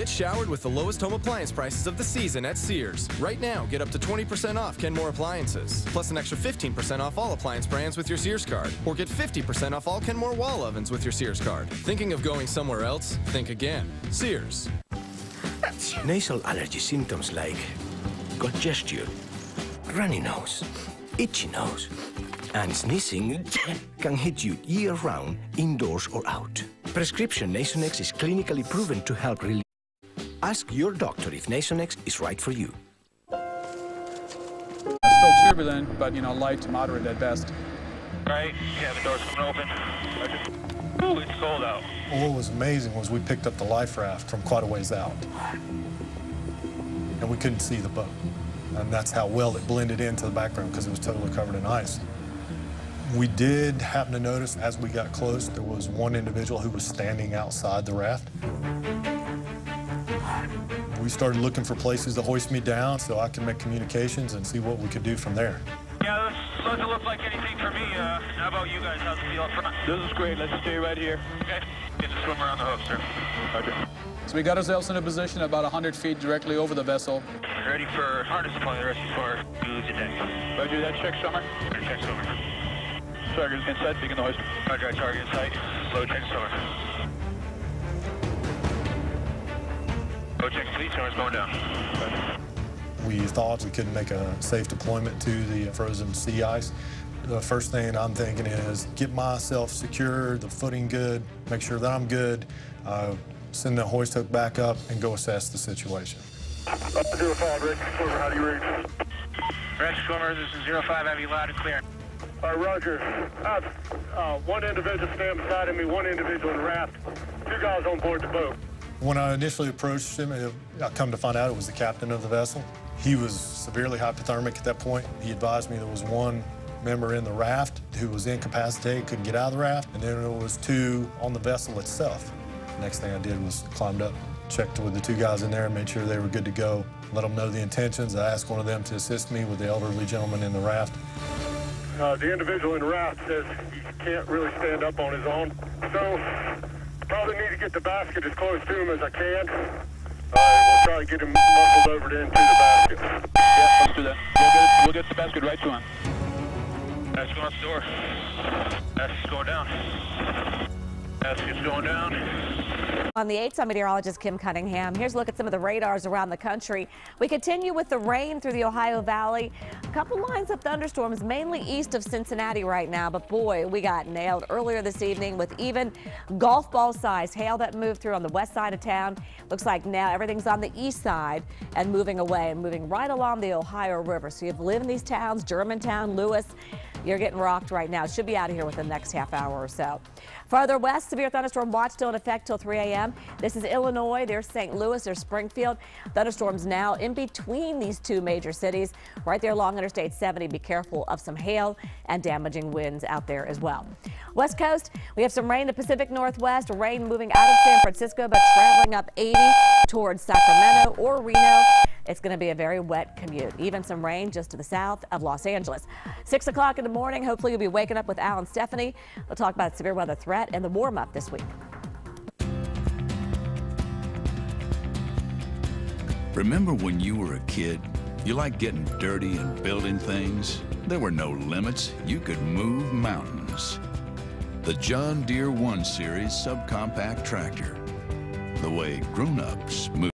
Get showered with the lowest home appliance prices of the season at Sears. Right now, get up to 20% off Kenmore appliances, plus an extra 15% off all appliance brands with your Sears card. Or get 50% off all Kenmore wall ovens with your Sears card. Thinking of going somewhere else? Think again. Sears. Nasal allergy symptoms like congestion, runny nose, itchy nose, and sneezing can hit you year-round, indoors or out. Prescription Nasonex is clinically proven to help relieve. Ask your doctor if Nasonex is right for you. It's still turbulent, but light to moderate at best. Right, yeah, the door's coming open. Ooh, it's cold out. Well, what was amazing was we picked up the life raft from quite a ways out. And we couldn't see the boat. And that's how well it blended into the background because it was totally covered in ice. We did happen to notice as we got close, there was one individual who was standing outside the raft. We started looking for places to hoist me down so I could make communications and see what we could do from there. Yeah, this doesn't look like anything for me. How about you guys? How's the feel up front? This is great. Let's stay right here. Okay. Get to swim around the hook, sir. Roger. So we got ourselves in a position about 100 feet directly over the vessel. Ready for harness deployment, rest for use your deck. Roger that. Check summer. Check summer. Target in sight. Begin the hoist. Roger, target in sight. Slow check summer. Low check fleet. Summer's going down. Roger. We thought we could make a safe deployment to the frozen sea ice. The first thing I'm thinking is get myself secure, the footing good, make sure that I'm good, send the hoist hook back up, and go assess the situation. 05, Rick. Swimmer, how do you read? Rick, swimmer, this is 05, have you loud and clear. All right, Roger. I have one individual standing beside of me, one individual in the raft, two guys on board the boat. When I initially approached him, I come to find out it was the captain of the vessel. He was severely hypothermic at that point. He advised me there was one member in the raft who was incapacitated, couldn't get out of the raft, and then there was two on the vessel itself. The next thing I did was climbed up, checked with the two guys in there and made sure they were good to go, let them know the intentions. I asked one of them to assist me with the elderly gentleman in the raft. The individual in the raft says he can't really stand up on his own, so probably need to get the basket as close to him as I can. We'll try to get him muscled over into the basket. Yeah, let's do that. We'll get the basket right to him. That's going out the door. That's going down. Basket's going down. On the 8th, I'm meteorologist Kim Cunningham. Here's a look at some of the radars around the country. We continue with the rain through the Ohio Valley. A couple lines of thunderstorms, mainly east of Cincinnati right now. But boy, we got nailed earlier this evening with even golf ball size hail that moved through on the west side of town. Looks like now everything's on the east side and moving away and moving right along the Ohio River. So you've lived in these towns, Germantown, Lewis. You're getting rocked right now. Should be out of here within the next half hour or so. Farther west, severe thunderstorm watch still in effect till 3 a.m. This is Illinois. There's St. Louis. There's Springfield. Thunderstorms now in between these two major cities. Right there along Interstate 70. Be careful of some hail and damaging winds out there as well. West Coast, we have some rain in the Pacific Northwest. Rain moving out of San Francisco, but traveling up 80 towards Sacramento or Reno. It's going to be a very wet commute. Even some rain just to the south of Los Angeles. 6 o'clock in the morning. Hopefully you'll be waking up with Al and Stephanie. We'll talk about severe weather threat and the warm up this week. Remember when you were a kid? You liked getting dirty and building things? There were no limits. You could move mountains. The John Deere 1 Series subcompact tractor. The way grown-ups move.